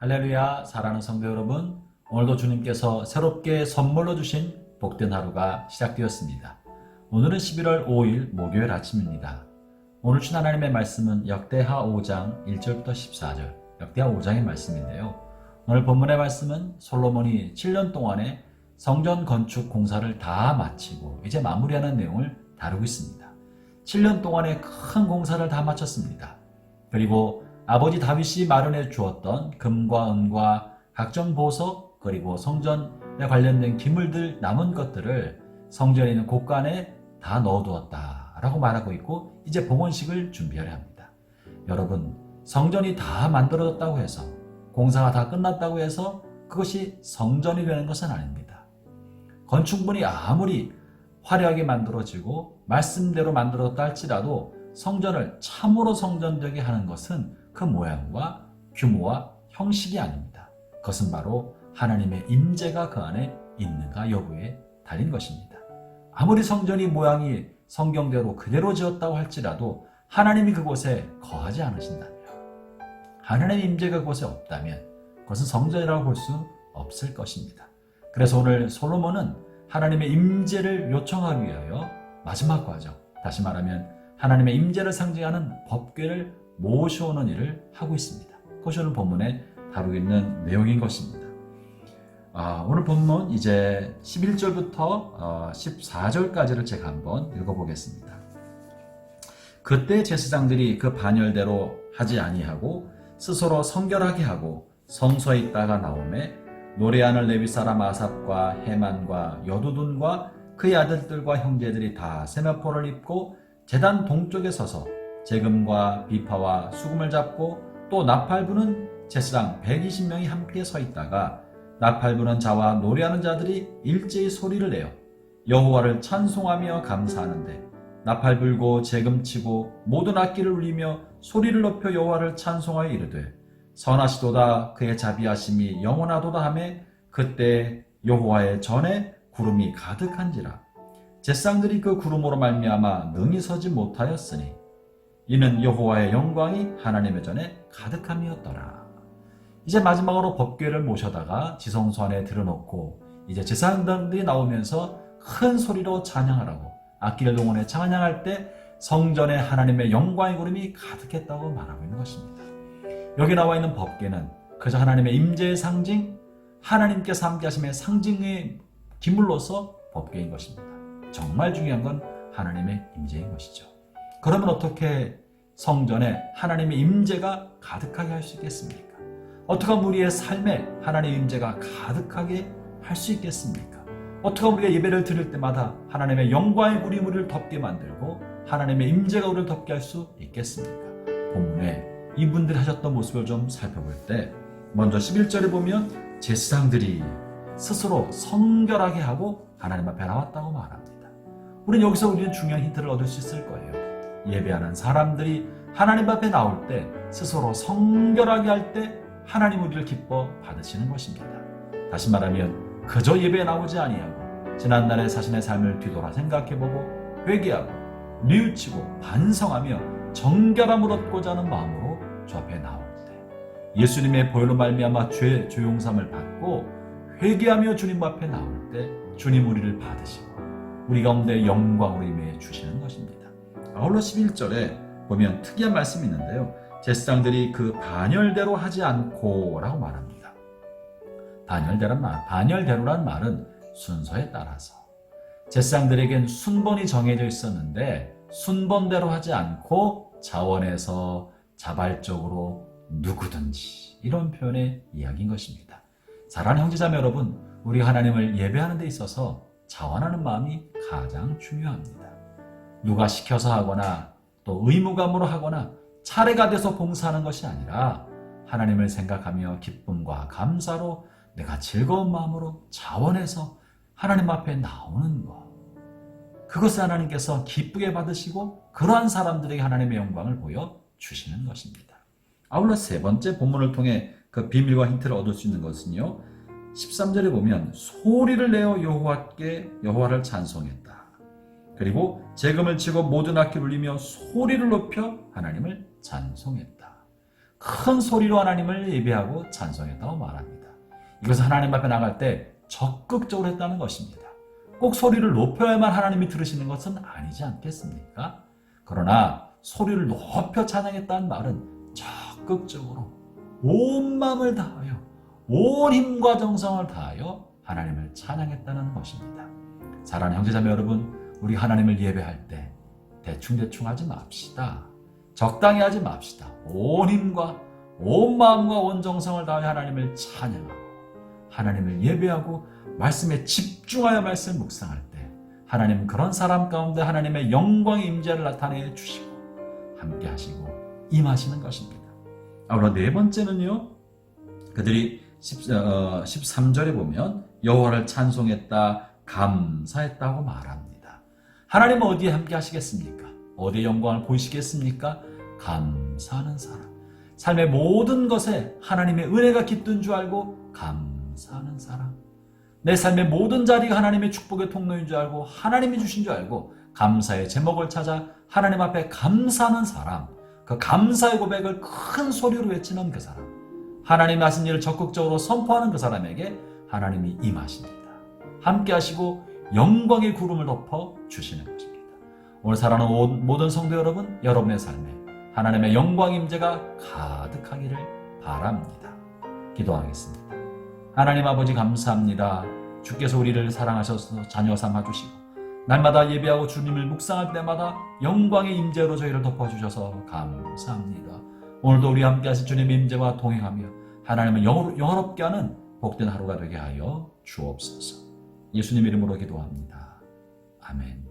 할렐루야. 사랑하는 성도 여러분, 오늘도 주님께서 새롭게 선물로 주신 복된 하루가 시작되었습니다. 오늘은 11월 5일 목요일 아침입니다. 오늘 준 하나님의 말씀은 역대하 5장 1절부터 14절, 역대하 5장의 말씀인데요. 오늘 본문의 말씀은 솔로몬이 7년 동안의 성전 건축 공사를 다 마치고 이제 마무리하는 내용을 다루고 있습니다. 7년 동안의 큰 공사를 다 마쳤습니다. 그리고 아버지 다윗이 마련해 주었던 금과 은과 각종 보석, 그리고 성전에 관련된 기물들, 남은 것들을 성전에 있는 곳간에 다 넣어두었다라고 말하고 있고, 이제 봉헌식을 준비하려 합니다. 여러분, 성전이 다 만들어졌다고 해서, 공사가 다 끝났다고 해서 그것이 성전이 되는 것은 아닙니다. 건축물이 아무리 화려하게 만들어지고 말씀대로 만들어졌다 할지라도 성전을 참으로 성전되게 하는 것은 그 모양과 규모와 형식이 아닙니다. 그것은 바로 하나님의 임재가 그 안에 있는가 여부에 달린 것입니다. 아무리 성전이 모양이 성경대로 그대로 지었다고 할지라도 하나님이 그곳에 거하지 않으신다면, 하나님의 임재가 그곳에 없다면 그것은 성전이라고 볼 수 없을 것입니다. 그래서 오늘 솔로몬은 하나님의 임재를 요청하기 위하여 마지막 과정, 다시 말하면 하나님의 임재를 상징하는 법궤를 모셔오는 일을 하고 있습니다. 그것이 오늘 본문에 다루고 있는 내용인 것입니다. 오늘 본문 이제 11절부터 14절까지를 제가 한번 읽어보겠습니다. 그때 제사장들이 그 반열대로 하지 아니하고 스스로 성결하게 하고 성소에 있다가 나오매 노래하는 레위 사람 아삽과 헤만과 여두둔과 그의 아들들과 형제들이 다 세마포를 입고 제단 동쪽에 서서 재금과 비파와 수금을 잡고, 또 나팔부는 제사장 120명이 함께 서 있다가 나팔부는 자와 노래하는 자들이 일제히 소리를 내어 여호와를 찬송하며 감사하는데, 나팔 불고 재금 치고 모든 악기를 울리며 소리를 높여 여호와를 찬송하여 이르되 선하시도다 그의 자비하심이 영원하도다 하매 그때 여호와의 전에 구름이 가득한지라. 제사장들이 그 구름으로 말미암아 능히 서지 못하였으니 이는 여호와의 영광이 하나님의 전에 가득함이었더라. 이제 마지막으로 법궤를 모셔다가 지성소 안에 들여놓고 이제 제사장들이 나오면서 큰 소리로 찬양하라고 악기를 동원해 찬양할 때 성전에 하나님의 영광의 구름이 가득했다고 말하고 있는 것입니다. 여기 나와 있는 법궤는 그저 하나님의 임재의 상징, 하나님께서 함께 하심의 상징의 기물로서 법궤인 것입니다. 정말 중요한 건 하나님의 임재인 것이죠. 그러면 어떻게 성전에 하나님의 임재가 가득하게 할 수 있겠습니까? 어떻게 하면 우리의 삶에 하나님의 임재가 가득하게 할 수 있겠습니까? 어떻게 하면 우리가 예배를 드릴 때마다 하나님의 영광의 구름이 우리를 덮게 만들고 하나님의 임재가 우리를 덮게 할 수 있겠습니까? 본문에 이분들이 하셨던 모습을 좀 살펴볼 때 먼저 11절에 보면 제사장들이 스스로 성결하게 하고 하나님 앞에 나왔다고 말합니다. 우리는 여기서 중요한 힌트를 얻을 수 있을 거예요. 예배하는 사람들이 하나님 앞에 나올 때 스스로 성결하게 할 때 하나님 우리를 기뻐 받으시는 것입니다. 다시 말하면 그저 예배에 나오지 아니하고 지난날의 자신의 삶을 뒤돌아 생각해보고 회개하고 뉘우치고 반성하며 정결함을 얻고자 하는 마음으로 주 앞에 나올 때, 예수님의 보혈로 말미암아 죄 조용삼을 받고 회개하며 주님 앞에 나올 때 주님 우리를 받으시고 우리 가운데 영광으로 임해 주시는 것입니다. 아울러 11절에 보면 특이한 말씀이 있는데요. 제사장들이 그 반열대로 하지 않고 라고 말합니다. 반열대로란 말은 순서에 따라서 제사장들에겐 순번이 정해져 있었는데 순번대로 하지 않고 자원해서 자발적으로 누구든지, 이런 표현의 이야기인 것입니다. 사랑하는 형제자매 여러분, 우리 하나님을 예배하는 데 있어서 자원하는 마음이 가장 중요합니다. 누가 시켜서 하거나 또 의무감으로 하거나 차례가 돼서 봉사하는 것이 아니라 하나님을 생각하며 기쁨과 감사로 내가 즐거운 마음으로 자원해서 하나님 앞에 나오는 것, 그것을 하나님께서 기쁘게 받으시고 그러한 사람들에게 하나님의 영광을 보여주시는 것입니다. 아울러 세 번째 본문을 통해 그 비밀과 힌트를 얻을 수 있는 것은요, 13절에 보면 소리를 내어 여호와를 찬송했다. 그리고 재금을 치고 모든 악기를 울리며 소리를 높여 하나님을 찬송했다. 큰 소리로 하나님을 예배하고 찬송했다고 말합니다. 이것은 하나님 앞에 나갈 때 적극적으로 했다는 것입니다. 꼭 소리를 높여야만 하나님이 들으시는 것은 아니지 않겠습니까? 그러나 소리를 높여 찬양했다는 말은 적극적으로 온 마음을 다하여 온 힘과 정성을 다하여 하나님을 찬양했다는 것입니다. 사랑하는 형제자매 여러분, 우리 하나님을 예배할 때 대충 하지 맙시다. 적당히 하지 맙시다. 온 힘과 온 마음과 온 정성을 다하여 하나님을 찬양하고 하나님을 예배하고 말씀에 집중하여 말씀 묵상할 때 하나님 그런 사람 가운데 하나님의 영광의 임재를 나타내 주시고 함께 하시고 임하시는 것입니다. 그리고 네 번째는요, 그들이 13절에 보면 여호와를 찬송했다, 감사했다고 말합니다. 하나님은 어디에 함께 하시겠습니까? 어디에 영광을 보이시겠습니까? 감사하는 사람. 삶의 모든 것에 하나님의 은혜가 깃든 줄 알고 감사하는 사람. 내 삶의 모든 자리가 하나님의 축복의 통로인 줄 알고 하나님이 주신 줄 알고 감사의 제목을 찾아 하나님 앞에 감사하는 사람. 그 감사의 고백을 큰 소리로 외치는 그 사람. 하나님이 하신 일을 적극적으로 선포하는 그 사람에게 하나님이 임하십니다. 함께 하시고 영광의 구름을 덮어 주시는 것입니다. 오늘 사랑하는 모든 성도 여러분, 여러분의 삶에 하나님의 영광 임재가 가득하기를 바랍니다. 기도하겠습니다. 하나님 아버지 감사합니다. 주께서 우리를 사랑하셔서 자녀 삼아주시고 날마다 예배하고 주님을 묵상할 때마다 영광의 임재로 저희를 덮어주셔서 감사합니다. 오늘도 우리와 함께 하실 주님의 임재와 동행하며 하나님을 영화롭게 하는 복된 하루가 되게 하여 주옵소서. 예수님 이름으로 기도합니다. 아멘.